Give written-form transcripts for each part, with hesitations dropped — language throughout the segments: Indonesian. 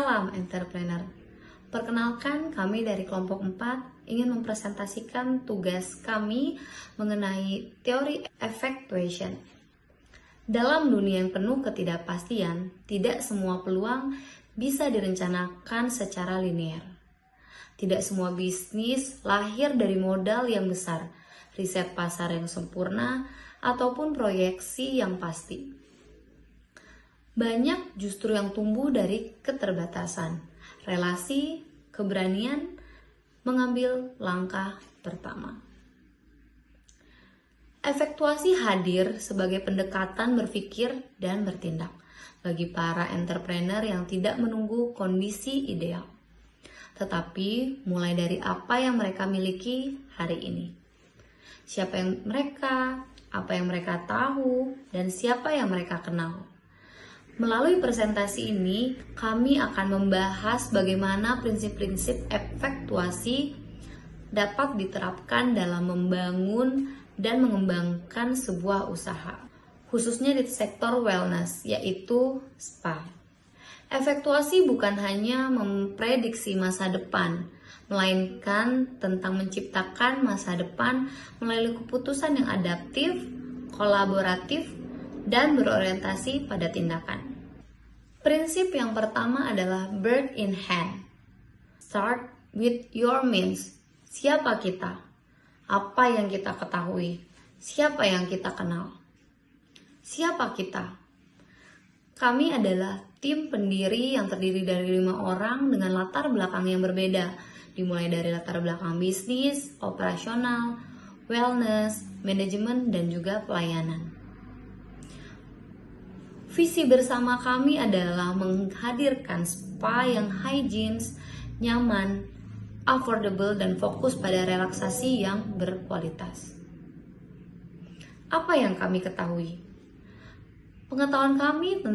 Salam entrepreneur. Perkenalkan, kami dari kelompok 4 ingin mempresentasikan tugas kami mengenai teori effectuation. Dalam dunia yang penuh ketidakpastian, tidak semua peluang bisa direncanakan secara linear. Tidak semua bisnis lahir dari modal yang besar, riset pasar yang sempurna, ataupun proyeksi yang pasti. Banyak justru yang tumbuh dari keterbatasan, relasi, keberanian, mengambil langkah pertama. Efektuasi hadir sebagai pendekatan berpikir dan bertindak bagi para entrepreneur yang tidak menunggu kondisi ideal, tetapi mulai dari apa yang mereka miliki hari ini. Siapa yang mereka, apa yang mereka tahu, dan siapa yang mereka kenal. Melalui presentasi ini, kami akan membahas bagaimana prinsip-prinsip efektuasi dapat diterapkan dalam membangun dan mengembangkan sebuah usaha, khususnya di sektor wellness, yaitu spa. Efektuasi bukan hanya memprediksi masa depan, melainkan tentang menciptakan masa depan melalui keputusan yang adaptif, kolaboratif, dan berorientasi pada tindakan. Prinsip yang pertama adalah bird in hand. Start with your means. Siapa kita? Apa yang kita ketahui? Siapa yang kita kenal? Siapa kita? Kami adalah tim pendiri yang terdiri dari 5 orang dengan latar belakang yang berbeda, dimulai dari latar belakang bisnis, operasional, wellness, manajemen, dan juga pelayanan. Visi bersama kami adalah menghadirkan spa yang hygienis, nyaman, affordable, dan fokus pada relaksasi yang berkualitas. Apa yang kami ketahui? Pengetahuan kami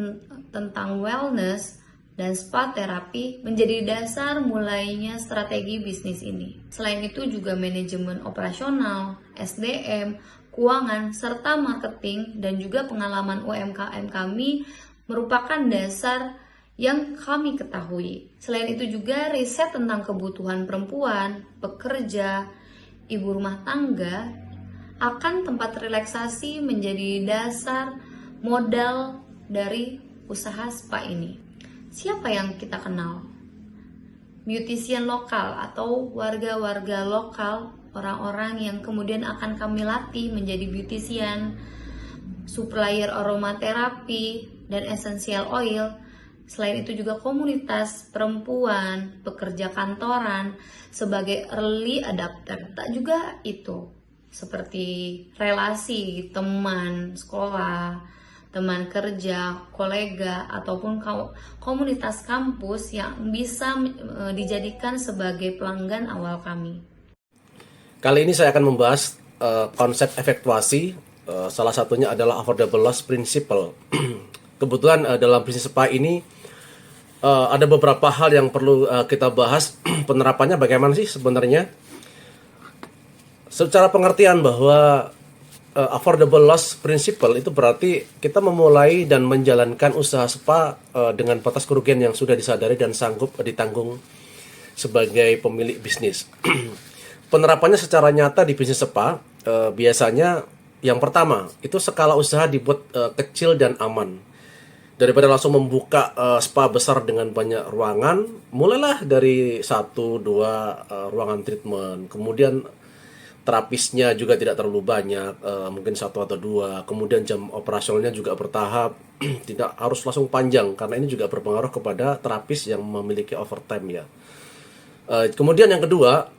tentang wellness dan spa terapi menjadi dasar mulainya strategi bisnis ini. Selain itu juga manajemen operasional, SDM, keuangan, serta marketing dan juga pengalaman UMKM kami merupakan dasar yang kami ketahui. Selain itu juga riset tentang kebutuhan perempuan, pekerja, ibu rumah tangga akan tempat relaksasi menjadi dasar modal dari usaha spa ini. Siapa yang kita kenal? Beautician lokal atau warga-warga lokal, orang-orang yang kemudian akan kami latih menjadi beautician, supplier aromaterapi, dan essential oil. Selain itu juga komunitas perempuan, pekerja kantoran sebagai early adapter. Tak juga itu, seperti relasi, teman sekolah, teman kerja, kolega, ataupun komunitas kampus yang bisa dijadikan sebagai pelanggan awal kami. Kali ini saya akan membahas konsep efektuasi, salah satunya adalah affordable loss principle. Kebetulan dalam bisnis spa ini ada beberapa hal yang perlu kita bahas. Penerapannya bagaimana sih sebenarnya? Secara pengertian bahwa affordable loss principle itu berarti kita memulai dan menjalankan usaha spa dengan batas kerugian yang sudah disadari dan sanggup ditanggung sebagai pemilik bisnis. Penerapannya secara nyata di bisnis spa biasanya yang pertama itu skala usaha dibuat kecil dan aman. Daripada langsung membuka spa besar dengan banyak ruangan, mulailah dari 1-2 ruangan treatment. Kemudian terapisnya juga tidak terlalu banyak, mungkin 1 atau 2. Kemudian jam operasionalnya juga bertahap, tidak harus langsung panjang karena ini juga berpengaruh kepada terapis yang memiliki overtime ya. Kemudian yang kedua,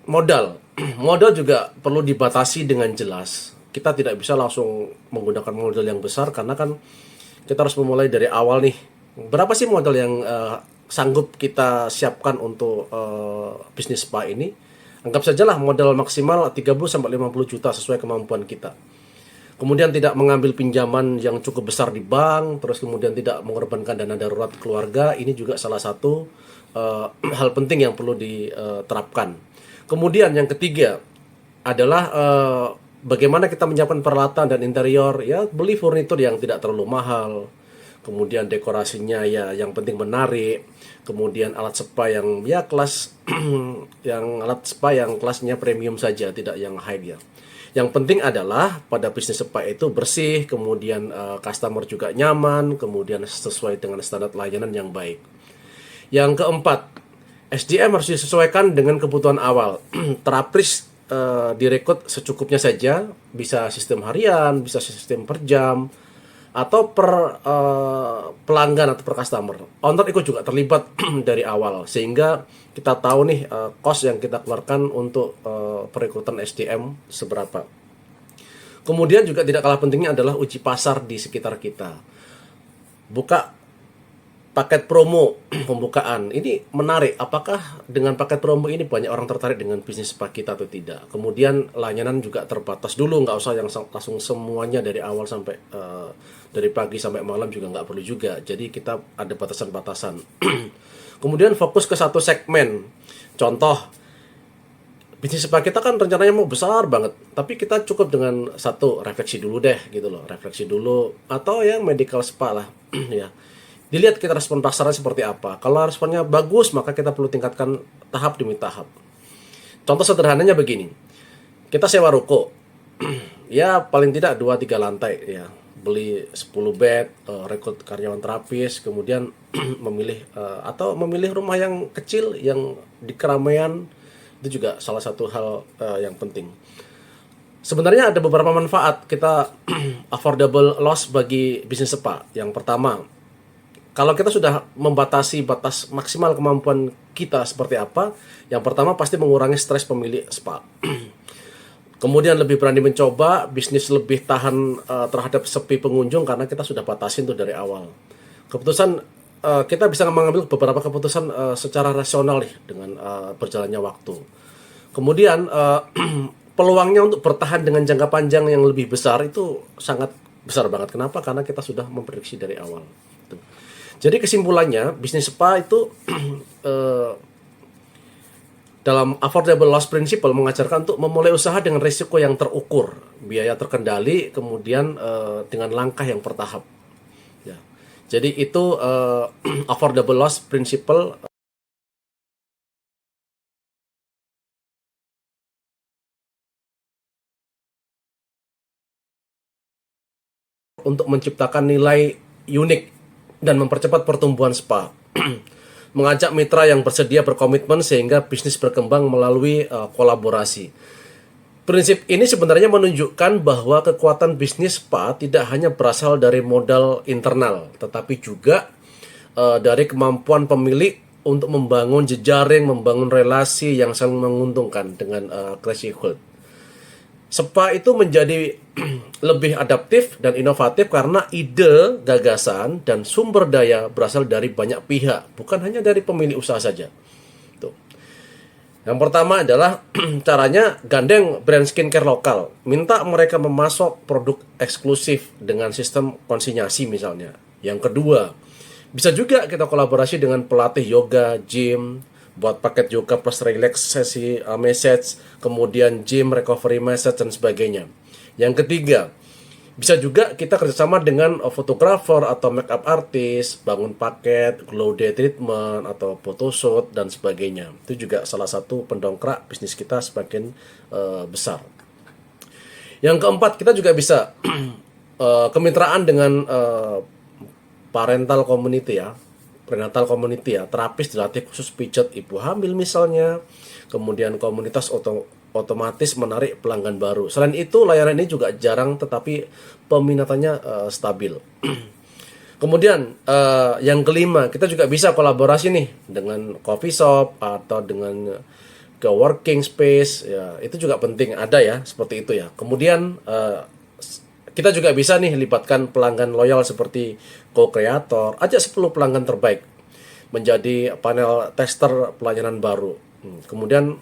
modal. Modal juga perlu dibatasi dengan jelas. Kita tidak bisa langsung menggunakan modal yang besar karena kan kita harus memulai dari awal nih. Berapa sih modal yang sanggup kita siapkan untuk bisnis spa ini? Anggap sajalah modal maksimal 30-50 juta sesuai kemampuan kita. Kemudian tidak mengambil pinjaman yang cukup besar di bank, terus kemudian tidak mengorbankan dana darurat keluarga. Ini juga salah satu hal penting yang perlu diterapkan. Kemudian yang ketiga adalah bagaimana kita menyiapkan peralatan dan interior, ya beli furnitur yang tidak terlalu mahal. kemudian dekorasinya ya yang penting menarik, kemudian alat spa yang ya kelas yang alat spa yang kelasnya premium saja, tidak yang high ya. Yang penting adalah pada bisnis spa itu bersih, kemudian customer juga nyaman, kemudian sesuai dengan standar layanan yang baik. Yang keempat, SDM harus disesuaikan dengan kebutuhan awal. Terapis direkrut secukupnya saja, bisa sistem harian, bisa sistem per jam, atau per pelanggan atau per customer. Owner ikut juga terlibat dari awal, sehingga kita tahu nih cost yang kita keluarkan untuk perekrutan SDM seberapa. Kemudian juga tidak kalah pentingnya adalah uji pasar di sekitar kita. Buka paket promo pembukaan ini menarik. Apakah dengan paket promo ini banyak orang tertarik dengan bisnis spa kita atau tidak? Kemudian layanan juga terbatas dulu, nggak usah yang langsung semuanya dari awal sampai dari pagi sampai malam juga nggak perlu juga. Jadi kita ada batasan-batasan. Kemudian fokus ke satu segmen. Contoh, bisnis spa kita kan rencananya mau besar banget, tapi kita cukup dengan satu refleksi dulu deh gitu loh, refleksi dulu atau yang medical spa lah ya. Dilihat kita respon pasarnya seperti apa. Kalau responnya bagus, maka kita perlu tingkatkan tahap demi tahap. Contoh sederhananya begini. Kita sewa ruko. Ya paling tidak 2-3 lantai ya. Beli 10 bed, rekrut karyawan terapis, kemudian memilih atau memilih rumah yang kecil yang di keramaian, itu juga salah satu hal yang penting. Sebenarnya ada beberapa manfaat kita affordable loss bagi bisnis spa. Yang pertama, kalau kita sudah membatasi batas maksimal kemampuan kita seperti apa, yang pertama pasti mengurangi stres pemilik spa. Kemudian lebih berani mencoba, bisnis lebih tahan terhadap sepi pengunjung karena kita sudah batasin tuh dari awal. Keputusan kita bisa mengambil beberapa keputusan secara rasional nih dengan berjalannya waktu. Kemudian peluangnya untuk bertahan dengan jangka panjang yang lebih besar itu sangat besar banget. Kenapa? Karena kita sudah memprediksi dari awal. Jadi kesimpulannya, bisnis spa itu dalam affordable loss principle mengajarkan untuk memulai usaha dengan risiko yang terukur, biaya terkendali, kemudian dengan langkah yang bertahap. Ya. Jadi itu affordable loss principle untuk menciptakan nilai unik dan mempercepat pertumbuhan spa. Mengajak mitra yang bersedia berkomitmen sehingga bisnis berkembang melalui kolaborasi. Prinsip ini sebenarnya menunjukkan bahwa kekuatan bisnis spa tidak hanya berasal dari modal internal, tetapi juga dari kemampuan pemilik untuk membangun jejaring, membangun relasi yang saling menguntungkan dengan classy-hold. Spa itu menjadi lebih adaptif dan inovatif karena ide, gagasan, dan sumber daya berasal dari banyak pihak, bukan hanya dari pemilik usaha saja. Tuh. Yang pertama adalah caranya gandeng brand skincare lokal. Minta mereka memasok produk eksklusif dengan sistem konsinyasi misalnya. Yang kedua, bisa juga kita kolaborasi dengan pelatih yoga, gym, buat paket yoga plus relaksasi message, kemudian gym recovery message dan sebagainya. Yang ketiga, bisa juga kita kerjasama dengan fotografer atau makeup artist, bangun paket, glow day treatment atau photoshoot dan sebagainya. Itu juga salah satu pendongkrak bisnis kita semakin besar. Yang keempat, kita juga bisa kemitraan dengan parental community ya. Prenatal community ya, terapis dilatih khusus pijat ibu hamil misalnya, kemudian komunitas otomatis menarik pelanggan baru. Selain itu layanan ini juga jarang tetapi peminatannya stabil. Kemudian yang kelima, kita juga bisa kolaborasi nih dengan coffee shop atau dengan co-working space ya, itu juga penting ada ya, seperti itu ya. Kemudian kita juga bisa nih libatkan pelanggan loyal seperti co-creator, ajak 10 pelanggan terbaik menjadi panel tester pelayanan baru. Kemudian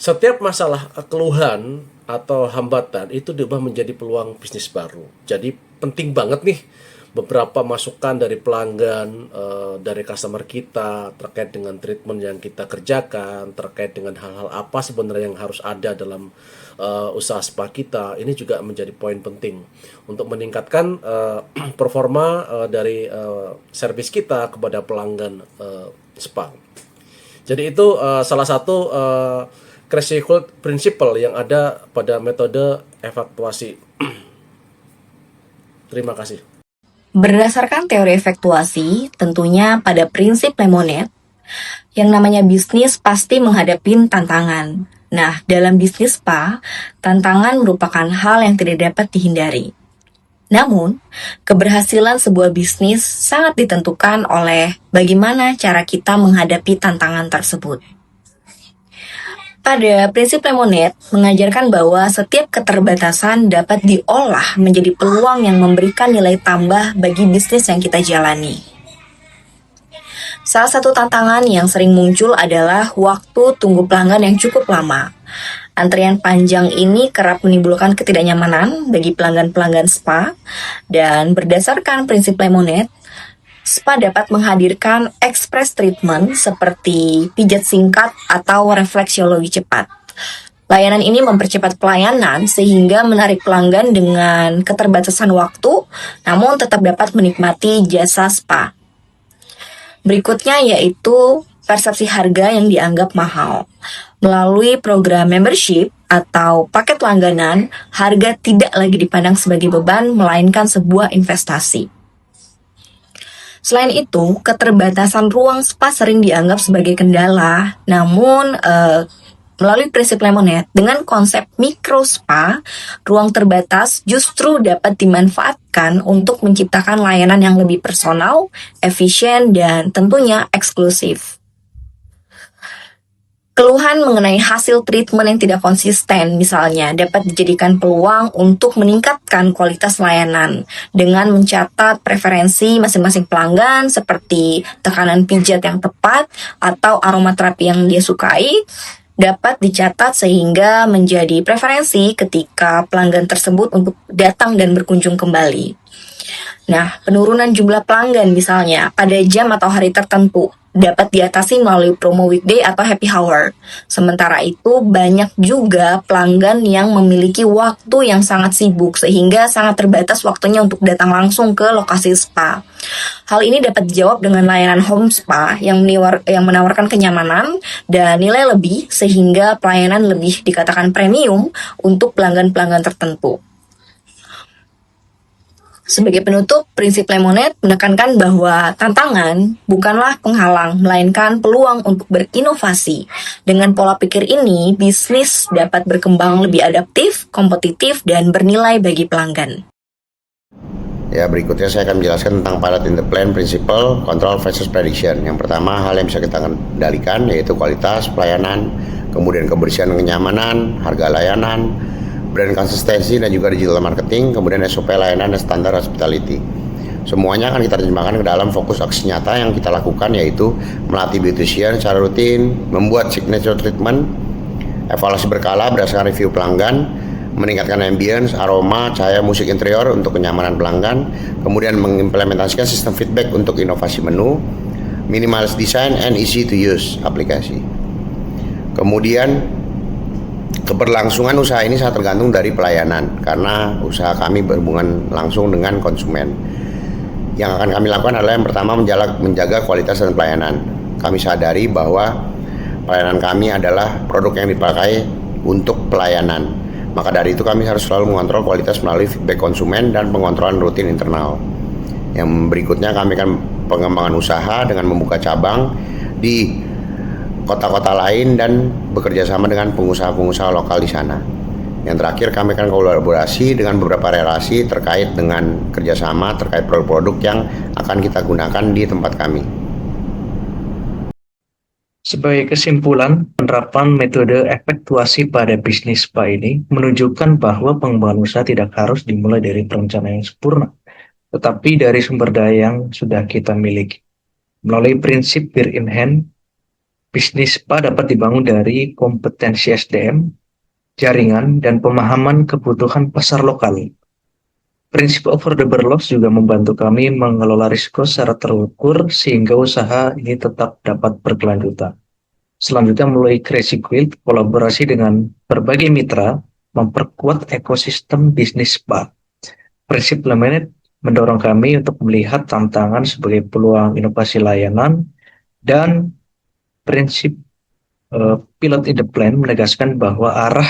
setiap masalah keluhan atau hambatan itu diubah menjadi peluang bisnis baru. Jadi penting banget nih beberapa masukan dari pelanggan, dari customer kita terkait dengan treatment yang kita kerjakan, terkait dengan hal-hal apa sebenarnya yang harus ada dalam usaha spa kita. Ini juga menjadi poin penting untuk meningkatkan performa dari servis kita kepada pelanggan spa. Jadi itu salah satu threshold principle yang ada pada metode evakuasi. Terima kasih. Berdasarkan teori efektuasi, tentunya pada prinsip Lemonade, yang namanya bisnis pasti menghadapi tantangan. Nah, dalam bisnis spa, tantangan merupakan hal yang tidak dapat dihindari. Namun, keberhasilan sebuah bisnis sangat ditentukan oleh bagaimana cara kita menghadapi tantangan tersebut. Pada prinsip Lemonade mengajarkan bahwa setiap keterbatasan dapat diolah menjadi peluang yang memberikan nilai tambah bagi bisnis yang kita jalani. Salah satu tantangan yang sering muncul adalah waktu tunggu pelanggan yang cukup lama. Antrian panjang ini kerap menimbulkan ketidaknyamanan bagi pelanggan-pelanggan spa, dan berdasarkan prinsip Lemonade, spa dapat menghadirkan express treatment seperti pijat singkat atau refleksiologi cepat. Layanan ini mempercepat pelayanan sehingga menarik pelanggan dengan keterbatasan waktu, namun tetap dapat menikmati jasa spa. Berikutnya yaitu persepsi harga yang dianggap mahal. Melalui program membership atau paket langganan, harga tidak lagi dipandang sebagai beban, melainkan sebuah investasi. Selain itu, keterbatasan ruang spa sering dianggap sebagai kendala. Namun, melalui prinsip Lemonade, dengan konsep micro spa, ruang terbatas justru dapat dimanfaatkan untuk menciptakan layanan yang lebih personal, efisien, dan tentunya eksklusif. Keluhan mengenai hasil treatment yang tidak konsisten, misalnya, dapat dijadikan peluang untuk meningkatkan kualitas layanan dengan mencatat preferensi masing-masing pelanggan seperti tekanan pijat yang tepat atau aromaterapi yang dia sukai, dapat dicatat sehingga menjadi preferensi ketika pelanggan tersebut untuk datang dan berkunjung kembali. Nah, penurunan jumlah pelanggan misalnya pada jam atau hari tertentu dapat diatasi melalui promo weekday atau happy hour. Sementara itu, banyak juga pelanggan yang memiliki waktu yang sangat sibuk sehingga sangat terbatas waktunya untuk datang langsung ke lokasi spa. Hal ini dapat dijawab dengan layanan home spa yang menawarkan kenyamanan dan nilai lebih sehingga pelayanan lebih dikatakan premium untuk pelanggan-pelanggan tertentu. Sebagai penutup, prinsip Lemonade menekankan bahwa tantangan bukanlah penghalang, melainkan peluang untuk berinovasi. Dengan pola pikir ini, bisnis dapat berkembang lebih adaptif, kompetitif, dan bernilai bagi pelanggan. Ya, berikutnya saya akan menjelaskan tentang pilot in the plan, principle, control versus prediction. Yang pertama, hal yang bisa kita kendalikan yaitu kualitas pelayanan, kemudian kebersihan dan kenyamanan, harga layanan, brand konsistensi, dan juga digital marketing, kemudian SOP layanan dan standar hospitality. Semuanya akan kita terjemahkan ke dalam fokus aksi nyata yang kita lakukan, yaitu melatih beautician secara rutin, membuat signature treatment, evaluasi berkala berdasarkan review pelanggan, meningkatkan ambience, aroma, cahaya, musik interior untuk kenyamanan pelanggan, kemudian mengimplementasikan sistem feedback untuk inovasi menu, minimalis design and easy to use aplikasi. Kemudian keberlangsungan usaha ini sangat tergantung dari pelayanan, karena usaha kami berhubungan langsung dengan konsumen. Yang akan kami lakukan adalah yang pertama menjaga kualitas dan pelayanan. Kami sadari bahwa pelayanan kami adalah produk yang dipakai untuk pelayanan. Maka dari itu kami harus selalu mengontrol kualitas melalui feedback konsumen dan pengontrolan rutin internal. Yang berikutnya kami akan pengembangan usaha dengan membuka cabang di kota-kota lain dan bekerja sama dengan pengusaha-pengusaha lokal di sana. Yang terakhir, kami akan kolaborasi dengan beberapa relasi terkait dengan kerjasama terkait produk-produk yang akan kita gunakan di tempat kami. Sebagai kesimpulan, penerapan metode efektuasi pada bisnis spa ini menunjukkan bahwa pengembangan usaha tidak harus dimulai dari perencanaan yang sempurna, tetapi dari sumber daya yang sudah kita miliki. Melalui prinsip peer in hand, bisnis spa dapat dibangun dari kompetensi SDM, jaringan, dan pemahaman kebutuhan pasar lokal. Prinsip affordable loss juga membantu kami mengelola risiko secara terukur sehingga usaha ini tetap dapat berkelanjutan. Selanjutnya melalui Crazy Quilt, kolaborasi dengan berbagai mitra memperkuat ekosistem bisnis spa. Prinsip Lemonade mendorong kami untuk melihat tantangan sebagai peluang inovasi layanan, dan prinsip Pilot in the Plan menegaskan bahwa arah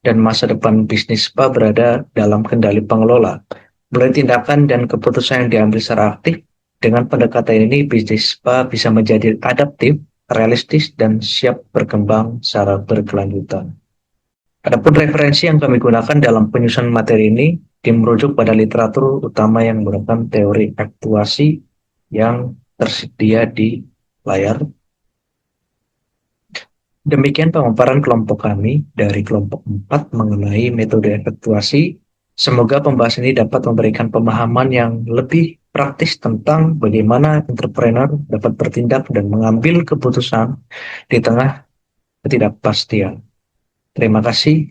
dan masa depan bisnis spa berada dalam kendali pengelola. Melalui tindakan dan keputusan yang diambil secara aktif, dengan pendekatan ini bisnis spa bisa menjadi adaptif, realistis, dan siap berkembang secara berkelanjutan. Adapun referensi yang kami gunakan dalam penyusunan materi ini merujuk pada literatur utama yang menggunakan teori aktuasi yang tersedia di layar. Demikian pemaparan kelompok kami dari kelompok 4 mengenai metode efektuasi. Semoga pembahasan ini dapat memberikan pemahaman yang lebih praktis tentang bagaimana entrepreneur dapat bertindak dan mengambil keputusan di tengah ketidakpastian. Terima kasih.